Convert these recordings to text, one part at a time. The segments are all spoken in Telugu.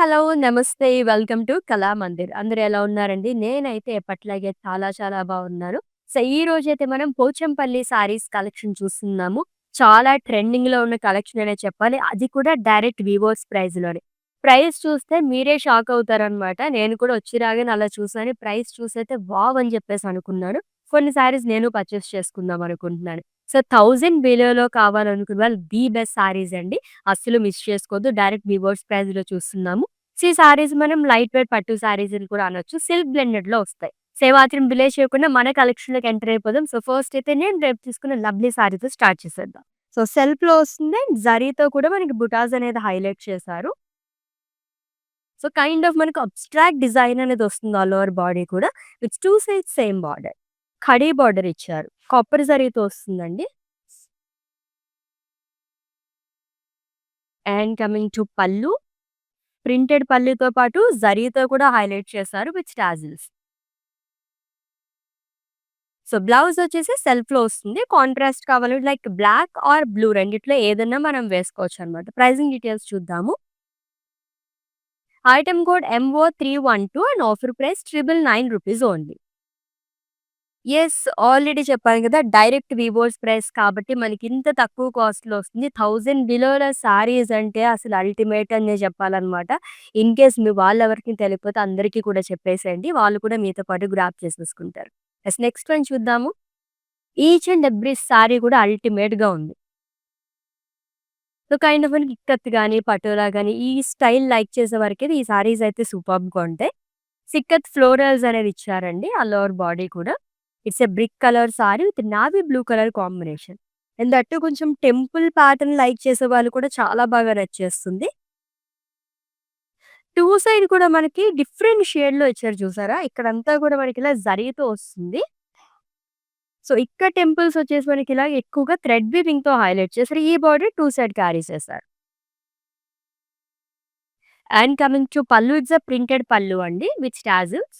హలో! నమస్తే. Welcome to Kalamandir. అందరూ ఎలా ఉన్నారండి? నేనైతే ఎప్పట్లాగే చాలా చాలా బాగున్నాను. సో, ఈరోజైతే మనం పోచంపల్లి శారీస్ కలెక్షన్ చూస్తున్నాము. చాలా ట్రెండింగ్‌లో ఉన్న కలెక్షన్ అనే చెప్పాలి. అది కూడా డైరెక్ట్ వీవర్స్ ప్రైస్‌లోనే. ప్రైస్ చూస్తే మీరే షాక్ అవుతారనమాట. నేను కూడా వచ్చి రాగానే అలా చూసాను. ప్రైస్ చూసైతే వావ్! అని చెప్పేసి అనుకున్నాను. కొన్ని శారీస్ నేను పర్చేస్ చేసుకుందాం అనుకుంటున్నాను. సో, 1000 బిలోలో కావాలనుకున్న వాళ్ళు ది బెస్ట్ శారీస్ అండి. అస్సలు మిస్ చేసుకోవద్దు. డైరెక్ట్ వీవర్స్ ప్రైస్‌లో చూస్తున్నాము. సో, ఈ శారీస్ మనం లైట్ వెయిట్ పట్టు శారీస్ అని కూడా అనొచ్చు. సిల్క్ బ్లెండెడ్‌లో వస్తాయి. సో, ఏమాత్రం డిలే చేయకుండా మన కలెక్షన్‌లోకి ఎంటర్ అయిపోదాం. సో, ఫస్ట్ అయితే నేను రేపు తీసుకున్న లవ్లీ శారీతో స్టార్ట్ చేసేద్దాం. సో, సెల్ఫ్‌లో వస్తుంది. అండ్ జరీతో కూడా మనకి బుటాస్ అనేది హైలైట్ చేశారు. సో, కైండ్ ఆఫ్ మనకు అబ్స్ట్రాక్ట్ డిజైన్ అనేది వస్తుంది ఆల్ ఓవర్ బాడీ కూడా. With 2 sides same border. Khadi border ఇచ్చారు. కాపర్ జరీతో వస్తుందండి. అండ్ కమింగ్ టు పల్లు. ప్రింటెడ్ పల్లుతో పాటు జరీతో కూడా హైలైట్ చేశారు విత్ టాజిల్స్. సో, బ్లౌజ్ వచ్చేసి సెల్ఫ్‌లో వస్తుంది. కాంట్రాస్ట్ కావాలంటే లైక్ బ్లాక్ ఆర్ బ్లూ రెండిట్లో ఏదన్నా మనం వేసుకోవచ్చనమాట. ప్రైజింగ్ డీటెయిల్స్ చూద్దాము. Item code MO312 and offer price 999 rupees only. Yes. Already చెప్పాను కదా! డైరెక్ట్ వీవర్స్ ప్రైస్ కాబట్టి మనకింత తక్కువ కాస్ట్‌లో వస్తుంది. 1000 బిలోల శారీస్ అంటే అసలు అల్టిమేట్ అనే చెప్పాలనమాట. ఇన్‌కేస్ మీ వాళ్ళెవరికీ తెలియకపోతే అందరికీ కూడా చెప్పేసేయండి. వాళ్ళు కూడా మీతో పాటు గ్రాబ్ చేసేసుకుంటారు. యెస్. నెక్స్ట్ వన్ చూద్దాము. ఈచ్ అండ్ ఎవ్రీ శారీ కూడా అల్టిమేట్‌గా ఉంది. సో, కైండ్ ఆఫ్ మనకి ఇక్కత్ గాని, పటోలా గాని ఈ స్టైల్ లైక్ చేసే వారికైతే ఈ శారీస్ అయితే సూపర్బ్‌గా ఉంటాయి. సిక్కత్ ఫ్లోరల్స్ అనేది ఇచ్చారండి ఆల్ ఓవర్ బాడీ కూడా. It's a brick colour sari with navy blue colour combination. And that కొంచెం టెంపుల్ ప్యాటర్న్ లైక్ చేసే వాళ్ళు కూడా చాలా బాగా నచ్చేస్తుంది. 2 సైడ్ కూడా మనకి డిఫరెంట్ షేడ్‌లో ఇచ్చారు చూసారా? ఇక్కడంతా కూడా మనకి ఇలా జరీతో వస్తుంది. సో, ఇక్కడ టెంపుల్స్ వచ్చేసి మనకి ఇలా ఎక్కువగా థ్రెడ్ వీవింగ్‌తో హైలైట్ చేశారు. ఈ బార్డర్ 2 సైడ్ క్యారీ చేశారు. And coming to pallu it's a printed pallu అండి విత్ టాజిల్స్.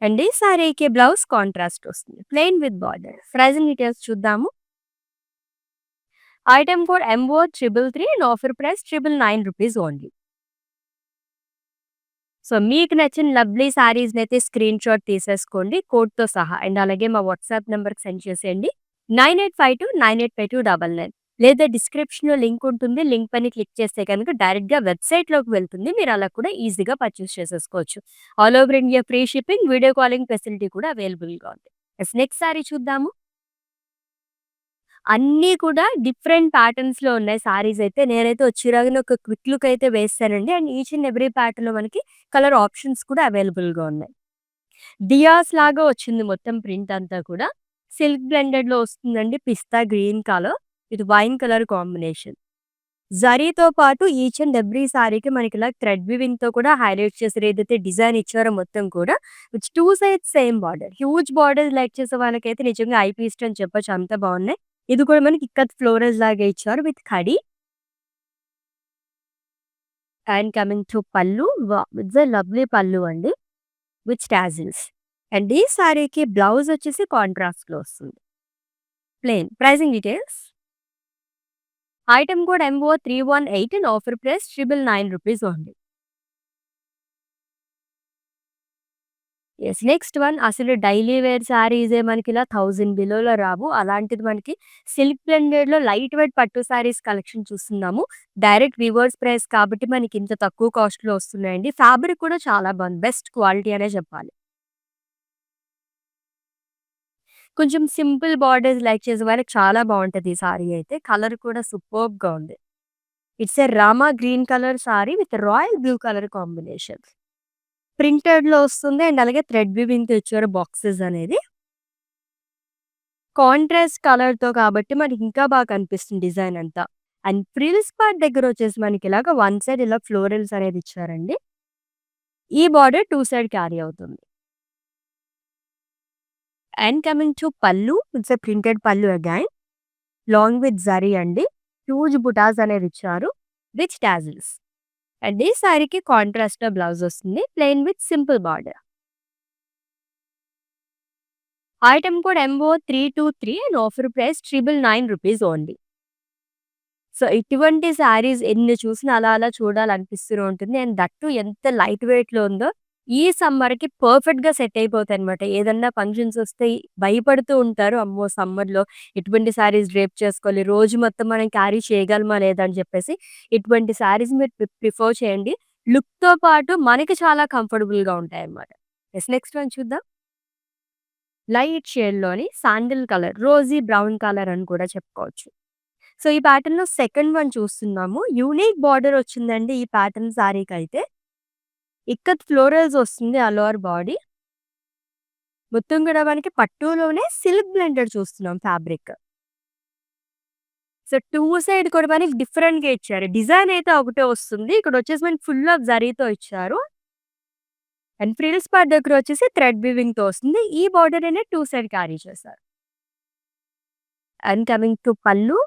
అండ్ ఈ సారీకి బ్లౌజ్ కాంట్రాస్ట్ వస్తుంది. Plain with border. Pricing details చూద్దాము. Item code MO333 and offer price 999 rupees only. So, మీకు నచ్చిన లవ్లీ శారీస్‌నైతే స్క్రీన్‌షాట్ తీసేసుకోండి కోడ్‌తో సహా. అండ్ అలాగే మా వాట్సాప్ నంబర్‌కి సెండ్ చేసేయండి. 9852985299 లేదా డిస్క్రిప్షన్‌లో లింక్ ఉంటుంది. లింక్ పైన క్లిక్ చేస్తే గనుక డైరెక్ట్‌గా వెబ్‌సైట్‌లోకి వెళ్తుంది. మీరు అలా కూడా ఈజీగా పర్చేస్ చేసేసుకోవచ్చు. All over India free shipping, video calling facility కూడా అవైలబుల్‌గా ఉంది. యెస్. నెక్స్ట్ శారీ చూద్దాము. అన్నీ కూడా డిఫరెంట్ ప్యాటర్న్స్‌లో ఉన్నాయి శారీస్ అయితే. నేనైతే వచ్చి రాగానే ఒక క్విక్ లుక్ అయితే వేసేసానండి. అండ్ ఈచ్ అండ్ ఎవ్రీ ప్యాటర్న్‌లో మనకి కలర్ ఆప్షన్స్ కూడా అవైలబుల్‌గా ఉన్నాయి. డియాస్ లాగా వచ్చింది మొత్తం ప్రింట్ అంతా కూడా. సిల్క్ బ్లెండెడ్‌లో వస్తుందండి. Pista green colour with wine colour combination. జరీతో పాటు ఈచ్ అండ్ ఎవ్రీ సారీకి మనకి ఇలా థ్రెడ్ వీవింగ్‌తో కూడా హైలైట్ చేసారు. ఏదైతే డిజైన్ ఇచ్చారో మొత్తం కూడా which 2 sides same border. Huge border like చేసే వాళ్ళకైతే నిజంగా ఐ పీస్డ్ అని చెప్పొచ్చు. అంత బాగున్నాయి. ఇది కూడా మనకి ఇక్కత్ ఫ్లోరల్స్ లాగా ఇచ్చారు with khadi. And coming to pallu. It's a lovely పల్లు అండి విత్ టాజిల్స్. అండ్ ఈ సారీకి బ్లౌజ్ వచ్చేసి కాంట్రాస్ట్‌లో వస్తుంది. Plain. Pricing details. Item code MO318 and offer price 999 rupees only. Yes. Next one అసలు డైలీ వేర్ శారీసే మనకిలా 1000 బిలోలో రావు. అలాంటిది మనకి సిల్క్ బ్లెండెడ్‌లో లైట్ వెయిట్ పట్టు శారీస్ కలెక్షన్ చూస్తున్నాము. డైరెక్ట్ వీవర్స్ ప్రైస్ కాబట్టి మనకి ఇంత తక్కువ కాస్ట్‌లో వస్తున్నాయండి. ఫ్యాబ్రిక్ కూడా చాలా బాగుంది. బెస్ట్ క్వాలిటీ అనే చెప్పాలి. కొంచెం సింపుల్ బార్డర్స్ లైక్ చేసే వాళ్ళకి చాలా బావుంటది ఈ సారీ అయితే. కలర్ కూడా సూపర్బ్‌గా ఉంది. It's a Rama green colour sari with royal blue colour combination. ప్రింటెడ్‌లో వస్తుంది. అండ్ అలాగే థ్రెడ్ వీవింగ్‌తో ఇచ్చారు బాక్సెస్ అనేది. కాంట్రాస్ట్ కలర్‌తో కాబట్టి మనకి ఇంకా బాగా కనిపిస్తుంది డిజైన్ అంతా. అండ్ ఫ్రిల్స్ పార్ట్ దగ్గర వచ్చేసి మనకి ఇలాగ వన్ సైడ్ ఇలా ఫ్లోరల్స్ అనేది ఇచ్చారండి. ఈ బార్డర్ 2 సైడ్ క్యారీ అవుతుంది. And coming to pallu. It's a printed పల్లు అగైన్. లాంగ్ విత్ జరీ అండి. హ్యూజ్ బుటాస్ అనేది ఇచ్చారు విత్ టాజిల్స్. అండ్ ఈ సారీకి కాంట్రాస్ట్‌లో బ్లౌజ్ వస్తుంది. Plain with simple border. Item code MO323 and offer price 999 rupees only. So, ఇటువంటి శారీస్ ఎన్ని చూసినా అలా అలా చూడాలనిపిస్తూనే ఉంటుంది. అండ్ దట్ టూ ఎంత లైట్ వెయిట్‌లో ఉందో, ఈ సమ్మర్‌కి పర్ఫెక్ట్‌గా సెట్ అయిపోతాయన్నమాట. ఏదన్నా ఫంక్షన్స్ వస్తే భయపడుతూ ఉంటారు. అమ్మో! సమ్మర్‌లో ఇటువంటి శారీస్ డ్రేప్ చేసుకోవాలి. రోజు మొత్తం మనం క్యారీ చేయగలమా లేదా అని చెప్పేసి, ఇటువంటి శారీస్ మీరు ప్రిఫర్ చేయండి. లుక్‌తో పాటు మనకి చాలా కంఫర్టబుల్‌గా ఉంటాయన్నమాట. యెస్. నెక్స్ట్ వన్ చూద్దాం. లైట్ షేడ్‌లోని sandal colour, rosy brown colour అని కూడా చెప్పుకోవచ్చు. సో, ఈ ప్యాటర్న్‌లో సెకండ్ వన్ చూస్తున్నాము. యూనిక్ బార్డర్ వచ్చిందండి ఈ ప్యాటర్న్ శారీకైతే. ఇక్కత్ ఫ్లోరల్స్ వస్తుంది ఆల్ ఓవర్ బాడీ. మొత్తం కూడా మనకి పట్టులోనే సిల్క్ బ్లెండెడ్ చూస్తున్నాం ఫ్యాబ్రిక్. సో, 2 సైడ్ కూడా మనకి డిఫరెంట్‌గా ఇచ్చారు. డిజైన్ అయితే ఒకటే వస్తుంది. ఇక్కడొచ్చేసి మనకి ఫుల్ ఆఫ్ జరీతో ఇచ్చారు. అండ్ ఫ్రిల్స్ పార్ట్ దగ్గర వచ్చేసి థ్రెడ్ వీవింగ్‌తో వస్తుంది. ఈ బార్డర్ అనేది 2 సైడ్ క్యారీ చేశారు. And coming to pallu,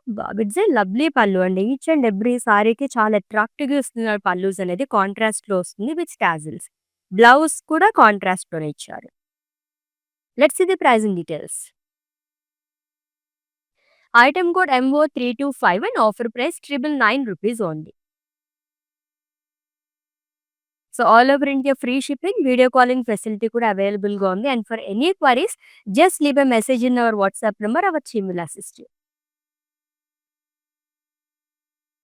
it's a lovely పల్లు అండి. ఈచ్ అండ్ ఎవ్రీ సారీకి చాలా అట్రాక్టివ్‌గా ఇస్తున్నారు పల్లూస్ అనేది. కాంట్రాస్ట్‌లో వస్తుంది విత్ టాజిల్స్. బ్లౌజ్ కూడా కాంట్రాస్ట్‌లోనే ఇచ్చారు. Let's see the pricing details. Item code MO325 and offer price 999 rupees only. So, all over India free shipping, video calling facility కూడా అవైలబుల్‌గా ఉంది. And for any queries just leave a message in our WhatsApp number. Our team will assist you.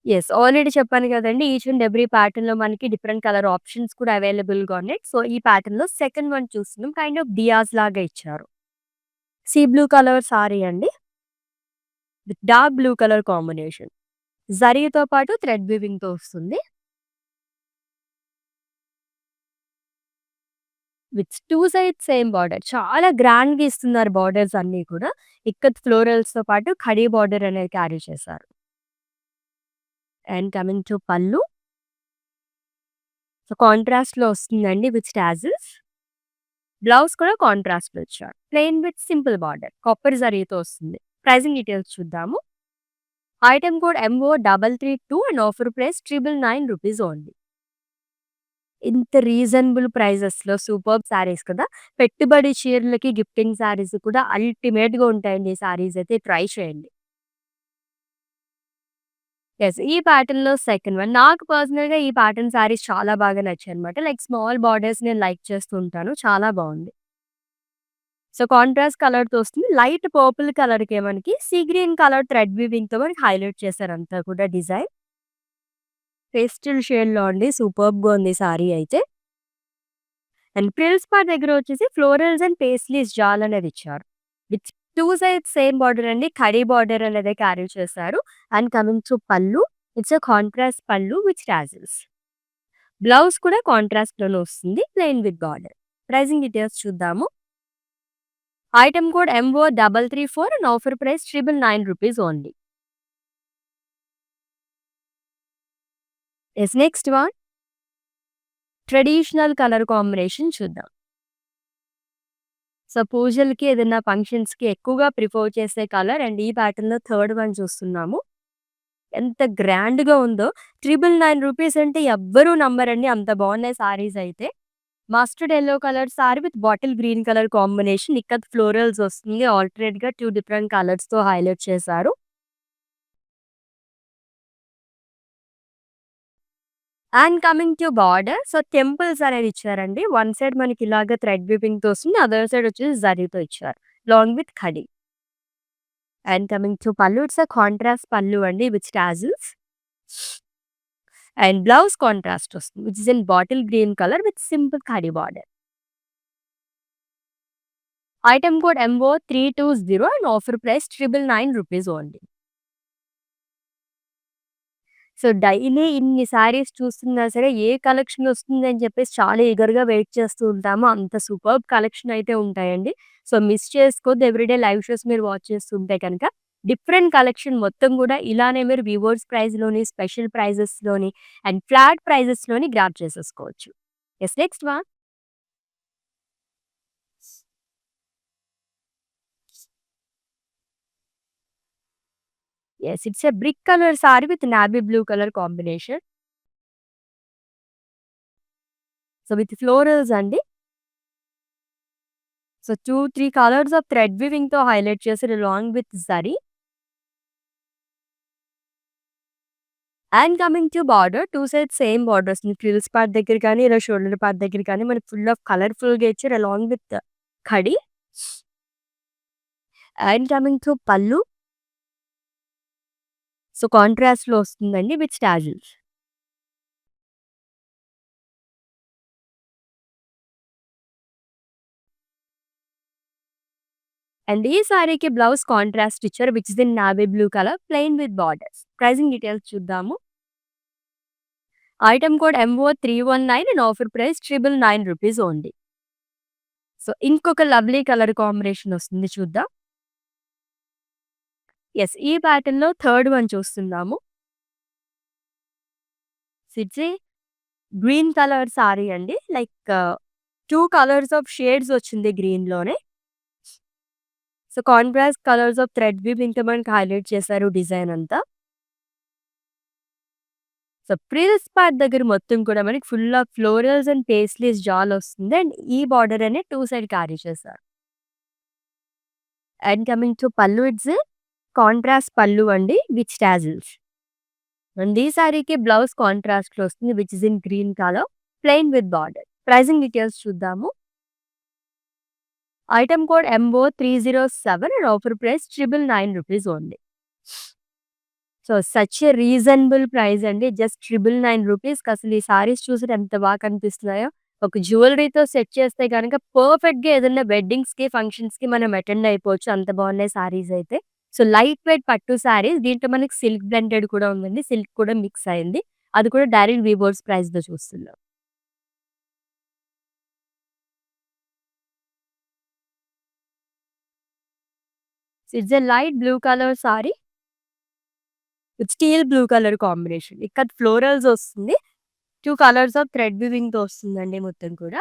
Yes. Already చెప్పాను గదండీ! ఈచ్ అండ్ ఎవ్రీ ప్యాటర్న్‌లో మనకి డిఫరెంట్ కలర్ ఆప్షన్స్ కూడా అవైలబుల్‌గా ఉన్నాయి. సో, ఈ ప్యాటర్న్‌లో సెకండ్ వన్ చూస్తున్నాం. కైండ్ ఆఫ్ డియాస్ లాగా ఇచ్చారు. సీ బ్లూ కలర్ సారీ అండి. With dark blue colour combination. జరీతో పాటు థ్రెడ్ వీవింగ్‌తో వస్తుంది. With 2 sides same border. చాలా గ్రాండ్‌గా ఇస్తున్నారు బార్డర్స్ అన్నీ కూడా. ఇక్కత్ ఫ్లోరల్స్‌తో పాటు ఖడీ బార్డర్ అనేది క్యారీ చేశారు. And coming to pallu. So, కాంట్రాస్ట్‌లో వస్తుందండి విత్ టాజిల్స్. బ్లౌజ్ కూడా కాంట్రాస్ట్‌లో ఇచ్చారు. Plain with simple border. Copper జరీతో వస్తుంది. ప్రైజింగ్ డీటెయిల్స్ చూద్దాము. Item code MO332 and offer price 999 rupees only. ఇంత రీజనబుల్ ప్రైజెస్‌లో సూపర్బ్ శారీస్ కదా! పెట్టుబడి చీరలకి, గిఫ్టింగ్ శారీస్ కూడా అల్టిమేట్‌గా ఉంటాయండి ఈ శారీస్ అయితే ట్రై చేయండి. యెస్. ఈ ప్యాటర్న్‌లో సెకండ్ వన్. నాకు పర్సనల్‌గా ఈ ప్యాటర్న్ శారీస్ చాలా బాగా నచ్చాయన్నమాట. లైక్ స్మాల్ బార్డర్స్ నేను లైక్ చేస్తూ ఉంటాను. చాలా బావుంది. సో, కాంట్రాస్ట్ కలర్‌తో వస్తుంది. లైట్ పర్పుల్ కలర్‌కే మనకి సీ గ్రీన్ కలర్ థ్రెడ్ వీవింగ్‌తో మనకి హైలైట్ చేశారంతా కూడా డిజైన్. పేస్టల్ షేడ్‌లో అండి సూపర్బ్‌గా ఉంది సారీ అయితే. అండ్ ప్రిల్స్ పార్ట్ దగ్గర వచ్చేసి ఫ్లోరల్స్ అండ్ పేస్లీస్ జాల్ అనేది ఇచ్చారు. విత్ 2 సైడ్స్ సేమ్ బార్డర్ అండి. కడీ బార్డర్ అనేది క్యారీ చేశారు. And coming to pallu. It's a contrast pallu with tassels. Blouse కూడా కాంట్రాస్ట్‌లోనే వస్తుంది. Plain with border. Pricing details చూద్దాము. Item code MO334 and offer price 999 rupees only. Yes. Next one traditional colour combination చూద్దాం. సో, పూజలకి ఏదైనా ఫంక్షన్స్‌కి ఎక్కువగా ప్రిఫర్ చేసే కలర్ అండ్ ఈ ప్యాటర్న్‌లో థర్డ్ వన్ చూస్తున్నాము. ఎంత గ్రాండ్‌గా ఉందో. 999 రూపీస్ అంటే ఎవ్వరు నమ్మరండి. అంత బాగున్నాయి సారీస్ అయితే. Mustard yellow colour sari with bottle green colour combination. Ikat florals వస్తుంది. ఆల్టర్‌నేట్‌గా 2 డిఫరెంట్ కలర్స్‌తో హైలైట్ చేశారు. And coming to border. So, temples అనేది ఇచ్చారండి. వన్ సైడ్ మనకి ఇలాగ థ్రెడ్ వీవింగ్‌తో వస్తుంది. అదర్ సైడ్ వచ్చేసి జరీతో ఇచ్చారు. లాంగ్ విత్ ఖడీ. And coming to pallu. It's a contrast pallu అండి with tassels. And blouse contrast వస్తుంది. Which is in bottle green colour with simple ఖడీ border. Item code MO320 and offer price 999 rupees only. So, daily ఇన్ని శారీస్ చూస్తున్నా సరే, ఏ కలెక్షన్ వస్తుందని చెప్పేసి చాలా ఈగర్‌గా వెయిట్ చేస్తూ ఉంటాము. అంత సూపర్బ్ కలెక్షన్ అయితే ఉంటాయండి. సో, మిస్ చేసుకోవద్దు. ఎవ్రీడే లైవ్ షోస్ మీరు వాచ్ చేస్తుంటే కనుక. డిఫరెంట్ కలెక్షన్ మొత్తం గూడా ఇలానే మీరు వివర్స్ ప్రైస్‌లోని, స్పెషల్ ప్రైజెస్‌లోని అండ్ ఫ్లాట్ ప్రైజెస్‌లోని గ్రాబ్ చేసేసుకోవచ్చు. Yes. Next one. Yes. It's a brick colour sari with navy blue colour combination. So, with florals అండి. సో, 2, 3 కలర్స్ ఆఫ్ థ్రెడ్ వీవింగ్‌తో హైలైట్ చేశారు along with zari. And coming to border 2 sides same border వస్తుంది. ఫ్రిల్స్ పార్ట్ దగ్గర కానీ, ఇలా షోల్డర్ పార్ట్ దగ్గర కానీ మనకి ఫుల్ ఆఫ్ కలర్‌ఫుల్‌గా ఇచ్చారు అలాంగ్ విత్ ఖడీ. And coming to pallu. So, కాంట్రాస్ట్‌లో వస్తుందండి విత్ టాజిల్స్. అండ్ ఈ సారీకి బ్లౌజ్ కాంట్రాస్ట్ ఇచ్చారు which is in navy blue colour plain with borders. Pricing details చూద్దాము. Item code MO319 and offer price 999 rupees only. So, ఇంకొక లవ్లీ కలర్ కాంబినేషన్ వస్తుంది చూద్దాం. యెస్. ఈ ప్యాటర్న్‌లో థర్డ్ వన్ చూస్తున్నాము. It's a green colour sari అండి. లైక్ 2 కలర్స్ ఆఫ్ షేడ్స్ వచ్చింది గ్రీన్‌లోనే. So, contrast colours of thread weave ఇంకా మనకి హైలైట్ చేశారు డిజైన్ అంతా. సో, ఫ్రిల్స్ పార్ట్ దగ్గర మొత్తం కూడా మనకి full of florals and paisleys జాల్ వస్తుంది. అండ్ ఈ బార్డర్ అనేది 2 సైడ్ క్యారీ చేశారు. And coming to pallu it's contrast pallu అండి విత్ టాజిల్స్. అండ్ ఈ సారీకి బ్లౌజ్ కాంట్రాస్ట్‌లో వస్తుంది which is in green colour plain with border. Pricing details చూద్దాము. Item code MO307 and offer price 999 rupees only. So, such a reasonable price అండి. జస్ట్ 999 రూపీస్‌కి అసలు ఈ సారీస్ చూసారా ఎంత బాగా కనిపిస్తున్నాయో. ఒక జ్యువెల్లరీతో సెట్ చేస్తే గనక పర్ఫెక్ట్‌గా ఏదైనా వెడ్డింగ్స్‌కి, ఫంక్షన్స్‌కి మనం అటెండ్ అయిపోవచ్చు. అంత బాగున్నాయి సారీస్ అయితే. సో, లైట్ వెయిట్ పట్టు సారీస్ దీంట్లో మనకి సిల్క్ బ్లెండెడ్ కూడా ఉందండి. సిల్క్ కూడా మిక్స్ అయింది. అది కూడా డైరెక్ట్ వీవర్స్ ప్రైస్‌లో చూస్తున్నాం. It's a light blue colour sari with steel blue colour combination. ఇక్కడ ఫ్లోరల్స్ వస్తుంది. 2 కలర్స్ ఆఫ్ థ్రెడ్ వీవింగ్‌తో వస్తుందండి మొత్తం కూడా.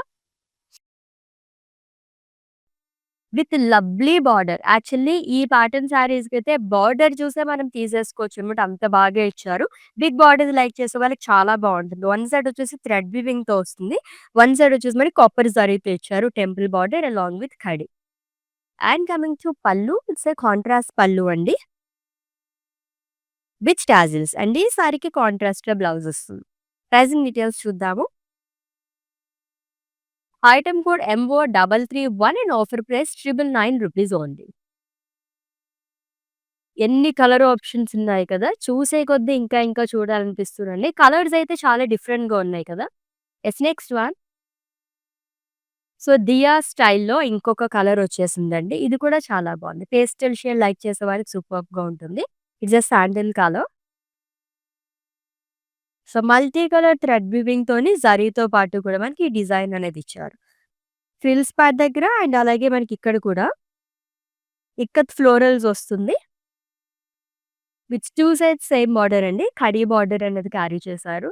With lovely border. యాక్చువల్లీ ఈ ప్యాటర్న్ శారీస్‌కైతే బార్డర్ చూసే మనం తీసేసుకోవచ్చనమాట. అంత బాగా ఇచ్చారు. బిగ్ బార్డర్స్ లైక్ చేసే వాళ్ళకి చాలా బావుంటుంది. వన్ సైడ్ వచ్చేసి థ్రెడ్ వీవింగ్‌తో వస్తుంది. వన్ సైడ్ వచ్చేసి మనకి కాపర్ జరీతో ఇచ్చారు. టెంపుల్ బార్డర్ అలాంగ్ విత్ ఖడీ. And coming to pallu. It's a contrast pallu అండి. With tassels. అండ్ ఈ సారీకి కాంట్రాస్ట్‌లో బ్లౌజ్ వస్తుంది. ప్రైజింగ్ డీటెయిల్స్ చూద్దాము. Item code MO331 and offer price 999 rupees only. ఎన్ని కలర్ ఆప్షన్స్ ఉన్నాయి కదా! చూసే కొద్దీ ఇంకా ఇంకా చూడాలనిపిస్తుందండి. కలర్స్ అయితే చాలా డిఫరెంట్‌గా ఉన్నాయి కదా! Yes. Next one. So, diya స్టైల్‌లో ఇంకొక కలర్ వచ్చేసిందండి. ఇది కూడా చాలా బావుంది. పేస్టల్ షేడ్ లైక్ చేసే వారికి సూపర్బ్‌గా ఉంటుంది. It's a sandal colour. So, multi colour thread వీవింగ్‌తోని జరీతో పాటు కూడా మనకి ఈ డిజైన్ అనేది ఇచ్చారు. ఫ్రిల్స్ పార్ట్ దగ్గర అండ్ అలాగే మనకి ఇక్కడ కూడా ఇక్కత్ ఫ్లోరల్స్ వస్తుంది. విత్ 2 సైడ్స్ సేమ్ బార్డర్ అండి. ఖడీ బార్డర్ అనేది క్యారీ చేశారు.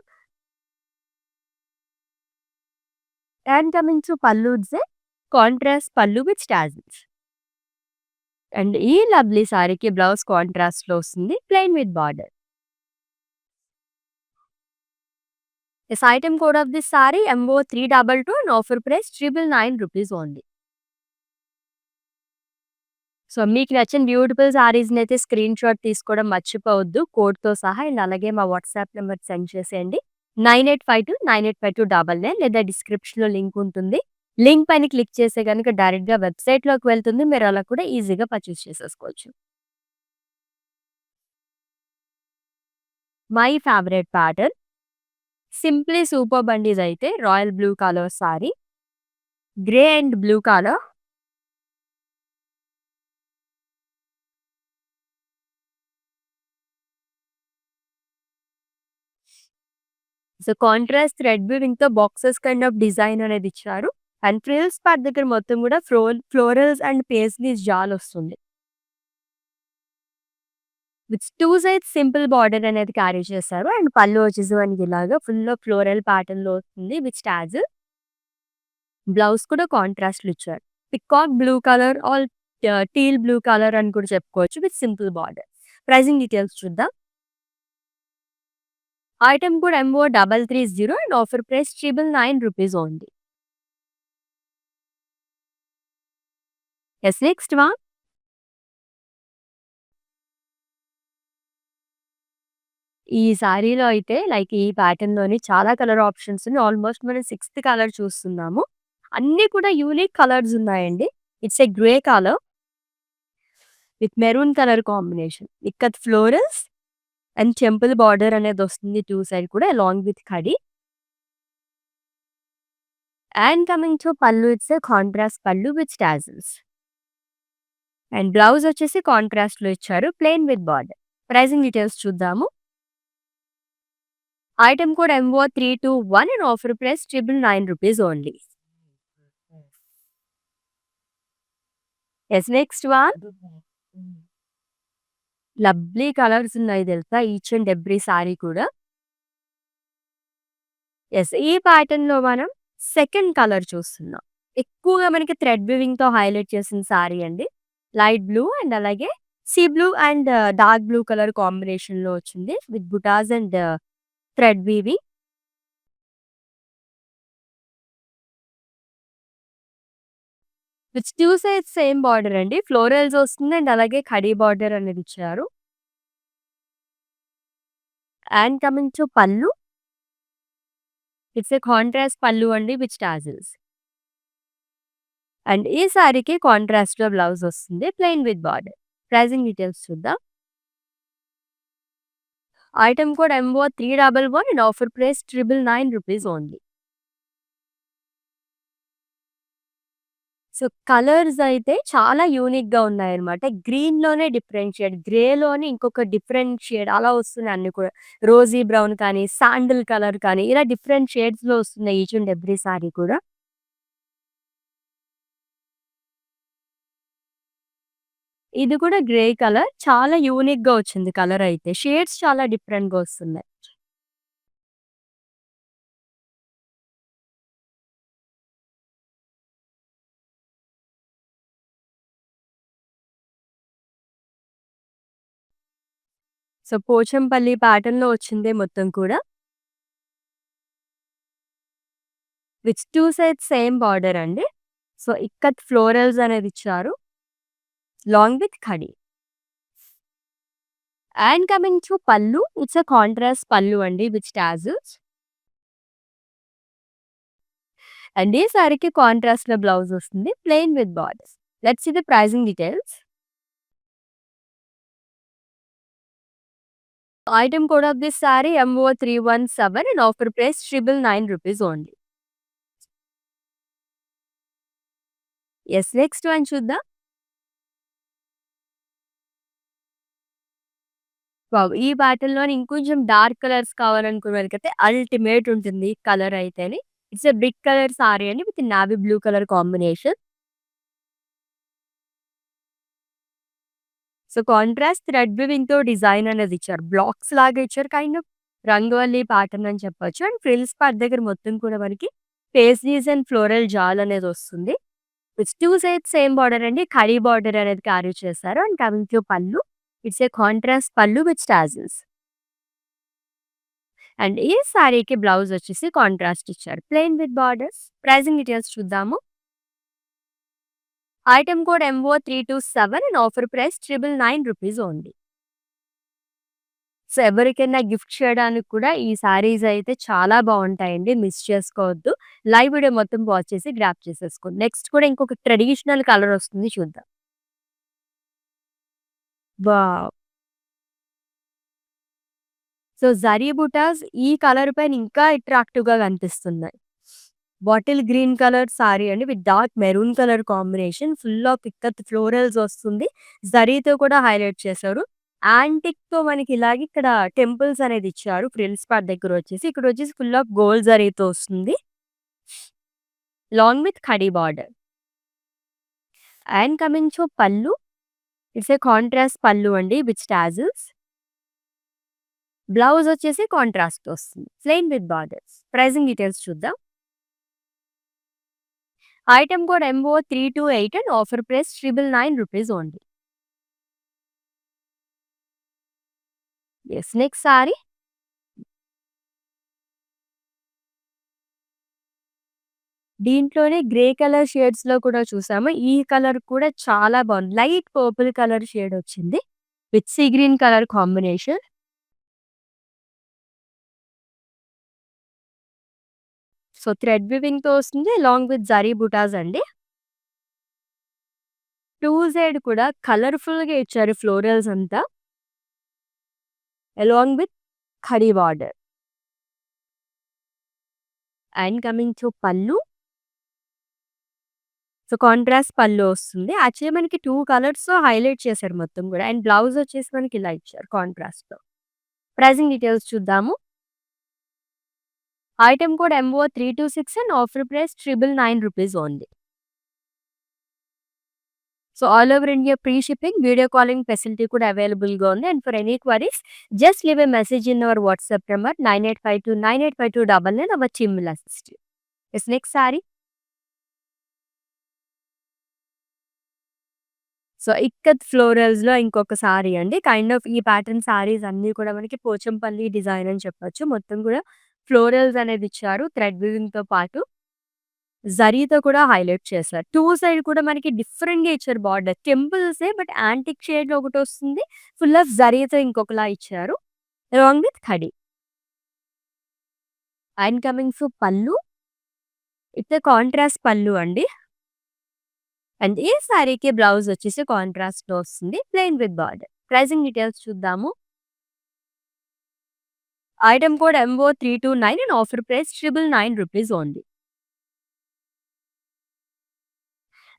And coming to pallu it's contrast pallu with tassels. And ఈ లవ్లీ సారీకి బ్లౌజ్ కాంట్రాస్ట్‌లో వస్తుంది. Plain with border. This item code of this sorry MO322 and offer price 999 rupees only. So, మీకు నచ్చిన బ్యూటిఫుల్ సారీస్‌నైతే స్క్రీన్‌షాట్ తీసుకోవడం మర్చిపోవద్దు. కోడ్‌తో సహా అండ్ అలాగే మా వాట్సాప్ నంబర్‌కి సెండ్ చేసేయండి. 9852 985299 లేదా డిస్క్రిప్షన్‌లో లింక్ ఉంటుంది. లింక్ పైన క్లిక్ చేస్తే గనుక డైరెక్ట్‌గా వెబ్‌సైట్‌లోకి వెళ్తుంది. మీరు అలా కూడా ఈజీగా పర్చేస్ చేసేసుకోవచ్చు. My favourite pattern simply superb అండి ఇదైతే. Royal blue colour sari. Grey and blue colour. So, contrast thread వీవింగ్‌తో బాక్సెస్ కైండ్ ఆఫ్ డిజైన్ అనేది ఇచ్చారు. అండ్ ఫ్రిల్స్ పార్ట్ దగ్గర మొత్తం కూడా ఫ్లోరల్స్ అండ్ పేస్లీస్ జాల్ వస్తుంది. విత్ 2 సైడ్స్ సింపుల్ బార్డర్ అనేది క్యారీ చేశారు. అండ్ పళ్ళు వచ్చేసి మనకి ఇలాగా ఫుల్ ఫ్లోరల్ ప్యాటర్న్‌లో వస్తుంది విత్ టాజిల్. బ్లౌజ్ కూడా కాంట్రాస్ట్‌లో ఇచ్చారు. Peacock blue colour or teal blue colour అని కూడా చెప్పుకోవచ్చు with simple border. Pricing details చూద్దాం. ఐటెమ్ కూడా MO330 and offer price 999 rupees only. Yes. Next one. ఈ సారీలో అయితే లైక్ ఈ ప్యాటర్న్‌లోని చాలా కలర్ ఆప్షన్స్ ఉన్నాయి. ఆల్మోస్ట్ మనం సిక్స్త్ కలర్ చూస్తున్నాము. అన్నీ కూడా యూనిక్ కలర్స్ ఉన్నాయండి. It's a grey colour with maroon colour combination. Ikat florals and temple border అనేదొస్తుంది 2 సైడ్ కూడా అలాంగ్ విత్ కడి. And coming to pallu it's a contrast pallu with tassels. And blouse వచ్చేసి కాంట్రాస్ట్‌లో ఇచ్చారు. Plain with border. Pricing details చూద్దాము. Item code MO321 and offer price ₹999 only. Yes. Next one lovely colours ఉన్నాయి తెలుసా ఈచ్ అండ్ ఎవ్రీ సారీ కూడా. యెస్. ఈ ప్యాటర్న్‌లో మనం సెకండ్ కలర్ చూస్తున్నాం. ఎక్కువగా మనకి థ్రెడ్ వీవింగ్‌తో హైలైట్ చేసిన సారీ అండి. లైట్ బ్లూ అండ్ అలాగే sea blue and dark blue colour కాంబినేషన్‌లో వచ్చింది. With butas and thread weaving. With 2 sides same border అండి. ఫ్లోరల్స్ వస్తుంది అండ్ అలాగే కడీ బార్డర్ అనేది ఇచ్చారు. And coming to pallu. It's a contrast pallu అండి విత్ టాజిల్స్. అండ్ ఈ సారీకి కాంట్రాస్ట్‌లో బ్లౌజ్ వస్తుంది. Plain with border. Pricing details చూద్దాం. Item code MO311 and offer price ₹999 only. So, colours అయితే చాలా యూనిక్‌గా ఉన్నాయన్నమాట. గ్రీన్‌లోనే డిఫరెంట్ షేడ్, గ్రేలోనే ఇంకొక డిఫరెంట్ షేడ్ అలా వస్తున్నాయి అన్నీ కూడా. రోజీ బ్రౌన్ కానీ, శాండిల్ కలర్ కానీ ఇలా డిఫరెంట్ షేడ్స్‌లో వస్తున్నాయి ఈచ్ అండ్ ఎవ్రీ సారీ కూడా. ఇది కూడా గ్రే కలర్. చాలా యూనిక్‌గా వచ్చింది కలర్ అయితే. షేడ్స్ చాలా డిఫరెంట్‌గా వస్తున్నాయి. సో, పోచంపల్లి ప్యాటర్న్‌లో వచ్చిందే మొత్తం కూడా. విత్ 2 సైడ్స్ సేమ్ బార్డర్ అండి. సో, ఇక్కత్ ఫ్లోరల్స్ అనేది ఇచ్చారు. లాంగ్ విత్ ఖడీ. And coming to pallu. It's a contrast pallu అండి విత్ టాజిల్స్. అండ్ ఈ సారీకి కాంట్రాస్ట్‌లో బ్లౌజ్ వస్తుంది. Plain with borders. Let's see the pricing details. Item code of this sari MO317 and offer price ₹999 only. Yes. Next one చూద్దాం. వావ్! ఈ ప్యాటర్న్‌లోని ఇంకొంచెం డార్క్ కలర్స్ కావాలనుకునే వాళ్ళకైతే అల్టిమేట్ ఉంటుంది కలర్ అయితేని. It's a brick colour sari అండి with navy blue colour combination. So, contrast thread వీవింగ్‌తో డిజైన్ అనేది ఇచ్చారు. బ్లాక్స్ లాగా ఇచ్చారు. కైండ్ ఆఫ్ రంగవల్లి ప్యాటర్న్ అని చెప్పొచ్చు. అండ్ ఫ్రిల్స్ పార్ట్ దగ్గర మొత్తం కూడా మనకి పేస్లీస్ అండ్ ఫ్లోరల్ జాల్ అనేది వస్తుంది. విత్ 2 సైడ్స్ సేమ్ బార్డర్ అండి. కడీ బార్డర్ అనేది క్యారీ చేశారు. And coming to pallu. It's a contrast pallu with tassels. And ఈ సారీకి బ్లౌజ్ వచ్చేసి కాంట్రాస్ట్ ఇచ్చారు. Plain with borders. Pricing details చూద్దాము. Item code MO327 and offer price ₹999 only. So, ఎవరికైనా గిఫ్ట్ చేయడానికి కూడా ఈ సారీస్ అయితే చాలా బావుంటాయండి. మిస్ చేసుకోవద్దు. లైవ్ వీడియో మొత్తం వాచ్ చేసి గ్రాబ్ చేసేసుకోండి. నెక్స్ట్ కూడా ఇంకొక ట్రెడిషనల్ కలర్ వస్తుంది చూద్దాం. వావ్! సో, జరీ బుటాస్ ఈ కలర్ పైన ఇంకా అట్రాక్టివ్‌గా కనిపిస్తున్నాయి. బాటిల్ గ్రీన్ కలర్ సారీ అండి with dark maroon colour combination. Full of ikat florals వస్తుంది. జరీతో కూడా హైలైట్ చేశారు. యాంటిక్‌తో మనకి ఇలాగ ఇక్కడ టెంపుల్స్ అనేది ఇచ్చారు. ఫ్రిల్స్ పార్ట్ దగ్గర వచ్చేసి. ఇక్కడ వచ్చేసి ఫుల్ ఆఫ్ గోల్డ్ జరీతో వస్తుంది. Long with khadi border. And coming to pallu. It's a contrast pallu అండి విత్ టాజిల్స్. బ్లౌజ్ వచ్చేసి కాంట్రాస్ట్ వస్తుంది. Plain with borders. Pricing details చూద్దాం. Item code MO328 and offer price ₹999 only. Yes. Next sari. దీంట్లోనే గ్రే కలర్ షేడ్స్‌లో కూడా చూసాము. ఈ కలర్ కూడా చాలా బావుంది. లైట్ పర్పుల్ కలర్ షేడ్ వచ్చింది. With sea green colour combination. So, thread వీవింగ్‌తో వస్తుంది అలాంగ్ విత్ జరీ బుటాస్ అండి. 2 సైడ్ కూడా కలర్‌ఫుల్‌గా ఇచ్చారు ఫ్లోరల్స్ అంతా. Along with khadi border. And coming to pallu. So, contrast పల్లు వస్తుంది. యాక్చువల్లీ మనకి 2 కలర్స్‌తో హైలైట్ చేశారు మొత్తం గూడా. అండ్ బ్లౌజ్ వచ్చేసి మనకి ఇలా ఇచ్చారు కాంట్రాస్ట్‌లో. ప్రైజింగ్ డీటెయిల్స్ చూద్దాము. Item code MO326 and offer price రూ. 999 only. So, all over India free shipping, video calling facility కూడా అవైలబుల్‌గా ఉంది. And for any queries just leave a message in our WhatsApp number 9852985299. Our team will assist you. Yes, next sari. So, ikat ఫ్లోరల్స్‌లో ఇంకొక సారీ అండి. కైండ్ ఆఫ్ ఈ ప్యాటర్న్ సారీస్ అన్నీ కూడా మనకి పోచంపల్లి డిజైన్ అని చెప్పొచ్చు. మొత్తం కూడా ఫ్లోరల్స్ అనేది ఇచ్చారు. థ్రెడ్ వీవింగ్‌తో పాటు జరీతో కూడా హైలైట్ చేశారు. 2 సైడ్ కూడా మనకి డిఫరెంట్‌గా ఇచ్చారు బార్డర్. టెంపుల్సే బట్ యాంటిక్ షేడ్‌లో ఒకటొస్తుంది. ఫుల్ ఆఫ్ జరీతో ఇంకొకలా ఇచ్చారు. అలాంగ్ విత్ ఖడీ. And coming to pallu. It's a contrast pallu అండి. అండ్ ఈ సారీకి బ్లౌజ్ వచ్చేసి కాంట్రాస్ట్‌లో వస్తుంది. Plain with border. Pricing details చూద్దాము. Item code MO329 and offer price రూ. 999 ఓన్లీ.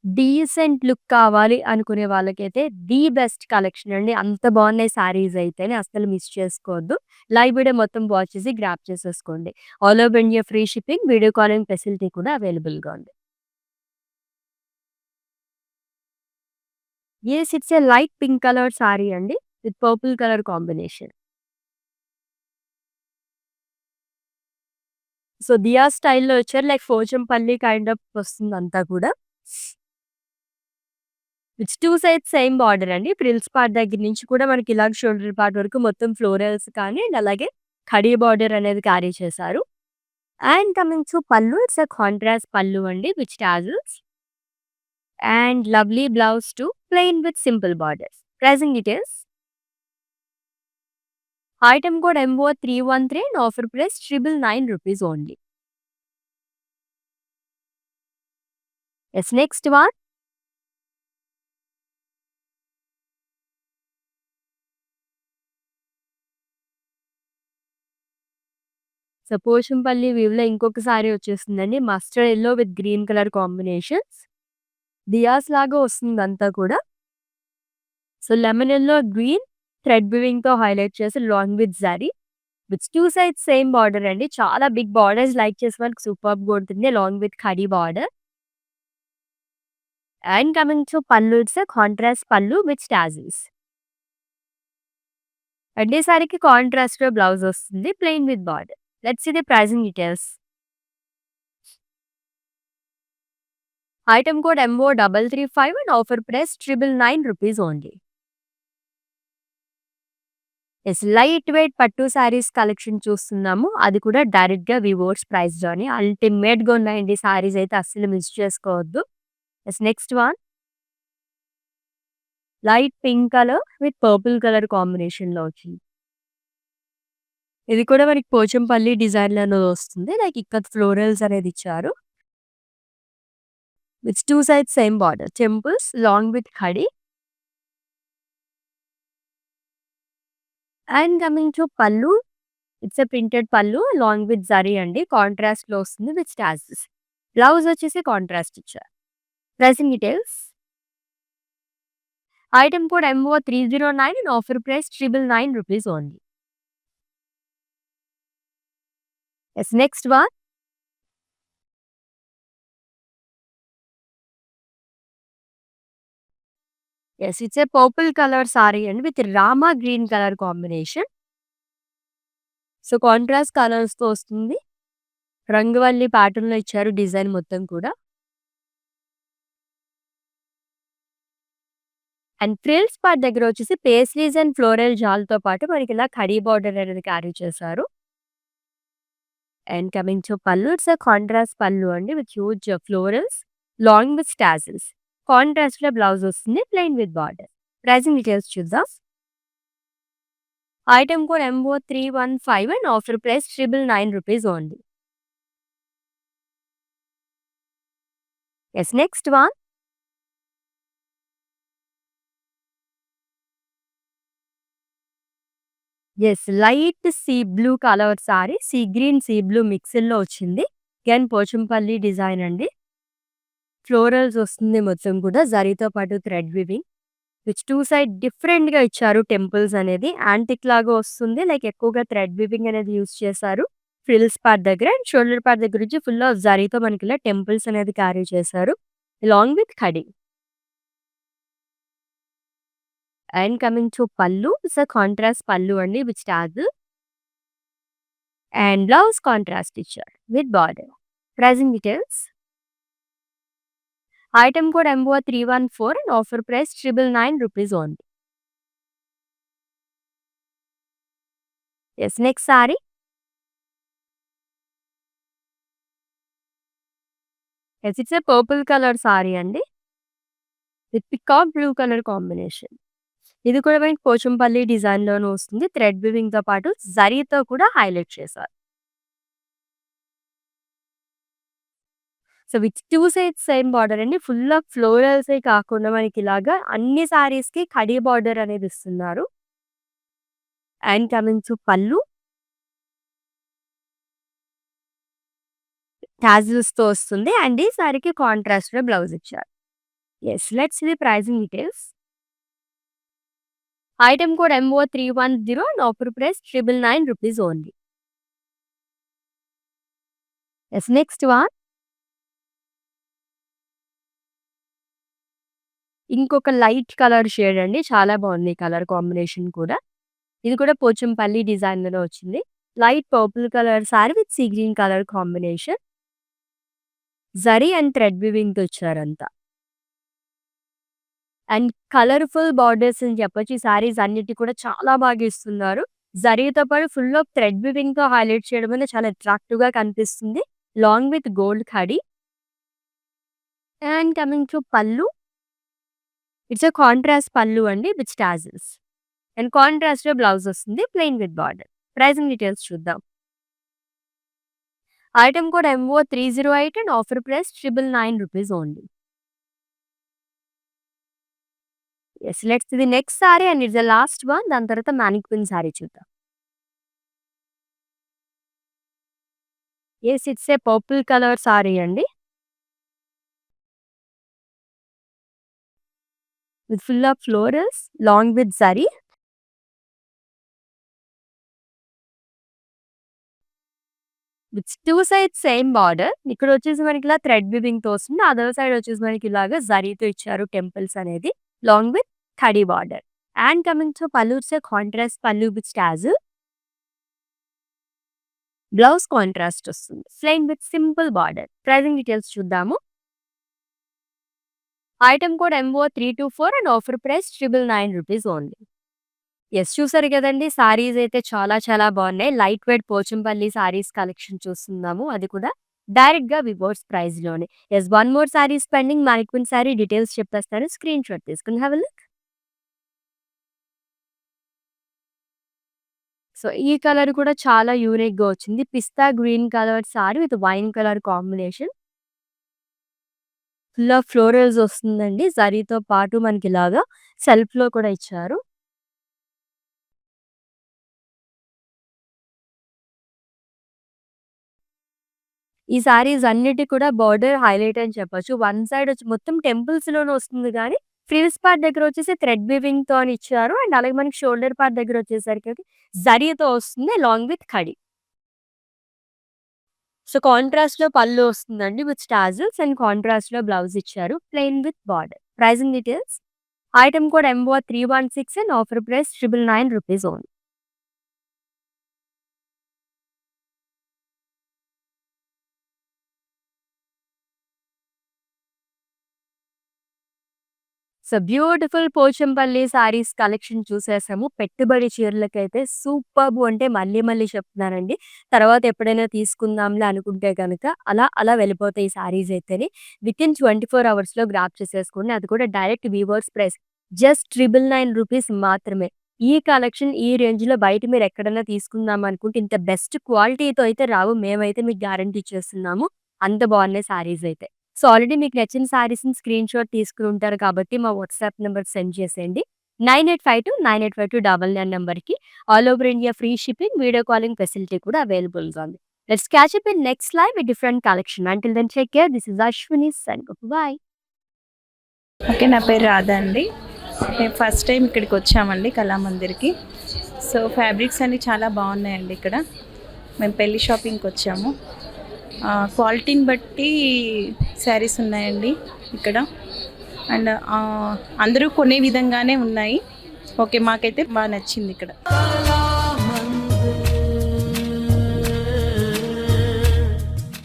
డీసెంట్ లుక్ కావాలి అనుకునే వాళ్ళకైతే ది బెస్ట్ కలెక్షన్ అండి. అంత బాగున్నాయి శారీస్ అయితేనే అస్సలు మిస్ చేసుకోవద్దు. లైవ్ వీడియో మొత్తం వాచ్ చేసి గ్రాబ్ చేసేసుకోండి. All over India free shipping, video calling facility కూడా అవైలబుల్‌గా ఉంది. Yes, it's a light pink colour sari అండి with purple colour combination. So, diya స్టైల్‌లో వచ్చారు. లైక్ పోచంపల్లి కైండ్ ఆఫ్ వస్తుందంతా కూడా. ఇట్స్ 2 సైడ్స్ సేమ్ బార్డర్ అండి. ఫ్రిల్స్ పార్ట్ దగ్గర నుంచి కూడా మనకి ఇలాగ షోల్డర్ పార్ట్ వరకు మొత్తం ఫ్లోరల్స్ కానీ అండ్ అలాగే ఖడీ బార్డర్ అనేది క్యారీ చేశారు. And coming to pallu, it's a contrast pallu అండి with tassels and lovely blouse to plain with simple borders. Pricing details. Item code MO313 and offer price రూ. 999 only. Yes, next one. So, Pochampally వీవ్‌లో ఇంకొక సారీ వచ్చేస్తుందండి. Mustard yellow with green colour combinations. Diyas లాగా వస్తుందంతా కూడా. So, lemon yellow, green thread వీవింగ్‌తో హైలైట్ చేసి long with zari with 2 sides same border అండి. చాలా బిగ్ బార్డర్స్ లైక్ చేసే వాళ్ళకి సూపర్బ్‌గా ఉంటుంది. Long with khadi border. And coming to pallu, it's a contrast pallu with tassels. And ఈ సారీకి కాంట్రాస్ట్‌లో బ్లౌజ్ వస్తుంది. Plain with border. Let's see the pricing details. Item code MO335 and offer price రూ. 999 ఓన్లీ. యెస్, లైట్ వెయిట్ పట్టు సారీస్ కలెక్షన్ చూస్తున్నాము. అది కూడా డైరెక్ట్‌గా వివోస్ ప్రైస్‌లోనే అల్టిమేట్‌గా ఉన్నాయండి సారీస్ అయితే అస్సలు మిస్ చేసుకోవద్దు. Yes, next one. Light pink colour with purple colour కాంబినేషన్‌లో వచ్చింది. ఇది కూడా మనకి పోచంపల్లి డిజైన్‌లోనే వస్తుంది. లైక్ ఇక్కత్ ఫ్లోరల్స్ అనేది ఇచ్చారు. With 2 sides same border. Temples long with ఖడీ. And coming to pallu, it's a printed pallu long with zari అండి. కాంట్రాస్ట్‌లో వస్తుంది విత్ టాజిల్స్. బ్లౌజ్ వచ్చేసి కాంట్రాస్ట్ ఇచ్చారు. Pricing details. Item code MO309 and offer price రూ. 999 only. Yes, next one. Yes, it's a purple colour sari అండి with Rama green colour combination. So, contrast కలర్స్‌తో వస్తుంది. రంగవల్లి ప్యాటర్న్‌లో ఇచ్చారు డిజైన్ మొత్తం కూడా. అండ్ ఫ్రిల్స్ పార్ట్ దగ్గర వచ్చేసి పేస్ట్రీస్ అండ్ ఫ్లోరల్ జాల్‌తో పాటు మనకి ఇలా ఖడీ బార్డర్ అనేది క్యారీ చేశారు. And coming to pallu, it's a contrast pallu అండి with huge florals long with tassels. కాంట్రాస్ట్‌లో బ్లౌజ్ వస్తుంది plain with border. Pricing details చూద్దాం. Item code MO315 and offer price రూ. 999 only. Yes. Next one. Yes. Light sea blue colour sari. Sea green, sea blue మిక్స్‌డ్‌లో వచ్చింది. అగైన్ పోచంపల్లి డిజైన్ అండి. ఫ్లోరల్స్ వస్తుంది మొత్తం కూడా. జరీతో పాటు థ్రెడ్ వీవింగ్. విచ్ 2 సైడ్ డిఫరెంట్‌గా ఇచ్చారు టెంపుల్స్ అనేది. యాంటిక్ లాగా వస్తుంది. లైక్ ఎక్కువగా థ్రెడ్ వీవింగ్ అనేది యూజ్ చేశారు. ఫ్రిల్స్ పార్ట్ దగ్గర అండ్ షోల్డర్ పార్ట్ దగ్గర నుంచి ఫుల్ ఆఫ్ జరీతో మనకి ఇలా టెంపుల్స్ అనేది క్యారీ చేశారు. అలాంగ్ విత్ కడి. And coming to pallu. It's a contrast pallu అండి with tag and blouse contrast ఇచ్చారు with border. Pricing details. Item code M O 314 and offer price 999 rupees only. Yes. Next sari. Yes. It's a purple colour sari అండి. With peacock blue colour combination. ఇది కూడా మనకి పోచంపల్లి డిజైన్‌లోనే వస్తుంది. థ్రెడ్ వీవింగ్‌తో పాటు జరీతో కూడా హైలైట్ చేశారు. So, with 2 sides same border అండి. ఫుల్ ఆఫ్ ఫ్లోరల్సే కాకుండా మనకిలాగా అన్ని సారీస్‌కి కడీ బార్డర్ అనేది ఇస్తున్నారు. అండ్ కమింగ్ టు పల్లు. టాజిల్స్‌తో వస్తుంది. అండ్ ఈ సారీకి కాంట్రాస్ట్‌లో బ్లౌజ్ ఇచ్చారు. Yes. Let's see the pricing details. Item code MO 310 and offer price 999 rupees only. Yes. Next one. ఇంకొక లైట్ కలర్ షేడ్ అండి. చాలా బాగుంది ఈ కలర్ కాంబినేషన్ కూడా. ఇది కూడా పోచంపల్లి డిజైన్‌లోనే వచ్చింది. Light purple colour sari with sea green colour combination. Zari and thread వీవింగ్‌తో ఇచ్చారంతా. అండ్ కలర్‌ఫుల్ బార్డర్స్ అని చెప్పొచ్చు. ఈ సారీస్ అన్నిటికి కూడా చాలా బాగా ఇస్తున్నారు. జరీతో పాటు ఫుల్ ఆఫ్ థ్రెడ్ వీవింగ్‌తో హైలైట్ చేయడం వల్ల చాలా అట్రాక్టివ్‌గా కనిపిస్తుంది. లాంగ్ విత్ గోల్డ్ కడి. And coming to pallu. It's a contrast pallu అండి విత్ టాజిల్స్. అండ్ కాంట్రాస్ట్‌లో బ్లౌజ్ వస్తుంది plain with border. Pricing details చూద్దాం. Item code MO 308 and offer price 999 rupees only. Yes. Let's see the next sari and it's the last one. దాని తర్వాత మానిక్విన్ సారీ చూద్దాం. Yes. It's a purple colour sari అండి. With full of florals long with zari. With 2 sides same border. ఇక్కడొచ్చేసి మనకి ఇలా థ్రెడ్ వీవింగ్‌తో వస్తుంది. అదర్ సైడ్ వచ్చేసి మనకి ఇలాగా జరీతో ఇచ్చారు టెంపుల్స్ అనేది. లాంగ్ విత్ కడీ border. And coming to pallu. It's a contrast pallu with tassel. Blouse contrast వస్తుంది. Plain with simple border. Pricing details చూద్దాము. Item code MO 324 and offer price 999 rupees only. Yes. చూసారు గదండీ! సారీస్ అయితే చాలా చాలా బాగున్నాయి. Light weight Pochampalli saris collection చూస్తున్నాము. అది కూడా డైరెక్ట్‌గా వివర్స్ ప్రైస్‌లోనే. Yes. One more saris pending. Mannequin sari details చెప్పేస్తాను. స్క్రీన్ షాట్ తీసుకొని హావ్ ఎ లుక్. సో, ఈ కలర్ కూడా చాలా యూనిక్‌గా వచ్చింది. పిస్తా green colour sari with wine colour combination. Full of florals వస్తుందండి. జరీతో పాటు మనకిలాగా సెల్ఫ్‌లో కూడా ఇచ్చారు. ఈ సారీస్ అన్నిటికి కూడా బోర్డర్ హైలైట్ అని చెప్పొచ్చు. వన్ సైడ్ వచ్చి మొత్తం టెంపుల్స్‌లోనే వస్తుంది గానీ, ఫ్రిల్స్ పార్ట్ దగ్గర వచ్చేసి థ్రెడ్ వీవింగ్‌తో అని ఇచ్చారు. అండ్ అలాగే మనకి షోల్డర్ పార్ట్ దగ్గర వచ్చేసరికి జరీతో వస్తుంది అలాంగ్ విత్ కడి. సో, కాంట్రాస్ట్‌లో పల్లు వస్తుందండి విత్ టాజిల్స్ అండ్ కాంట్రాస్ట్‌లో బ్లౌజ్ ఇచ్చారు. Plain with border. Pricing details. Item code MO 316 and offer price 999 rupees only. So, beautiful Pochampalli saris collection చూసేసాము. పెట్టుబడి చీరలకైతే సూపర్బ్ అంటే మళ్ళీ మళ్ళీ చెప్తున్నానండి. తర్వాత ఎప్పుడైనా తీసుకుందాంలే అనుకుంటే గనక అలా వెళ్ళిపోతాయి ఈ సారీస్ అయితేని. వితిన్ 24 అవర్స్‌లో గ్రాబ్ చేసేసుకోండి. అది కూడా direct weavers price. Just 999 rupees మాత్రమే. ఈ కలెక్షన్ ఈ రేంజ్‌లో బయట మీరు ఎక్కడన్నా తీసుకుందాం అనుకుంటే ఇంత బెస్ట్ క్వాలిటీతో అయితే రావు. మేమైతే మీకు గ్యారంటీ ఇచ్చేస్తున్నాము. అంత బాగున్నాయి సారీస్ అయితే. సో, ఆల్రెడీ మీకు నచ్చిన శారీస్‌ని స్క్రీన్‌షాట్ తీసుకొని ఉంటారు కాబట్టి మా వాట్సాప్ నంబర్‌కి సెండ్ చేసేయండి. 9852 నంబర్‌కి all over India free shipping, video calling facility కూడా అవైలబుల్‌గా ఉంది. Let's catch up in next live with different collection. Until then take care. This is Ashwini signing off. Bye. Okay, నా పేరు రాధా అండి. మేము ఫస్ట్ టైం ఇక్కడికి వచ్చామండి కళామందిర్కి. సో ఫ్యాబ్రిక్స్ అన్నీ చాలా బాగున్నాయండి ఇక్కడ. మేము పెళ్లి షాపింగ్కి వచ్చాము. క్వాలిటీని బట్టి శారీస్ ఉన్నాయండి ఇక్కడ. అండ్ అందరూ కొనే విధంగానే ఉన్నాయి. ఓకే, మాకైతే బాగా నచ్చింది ఇక్కడ.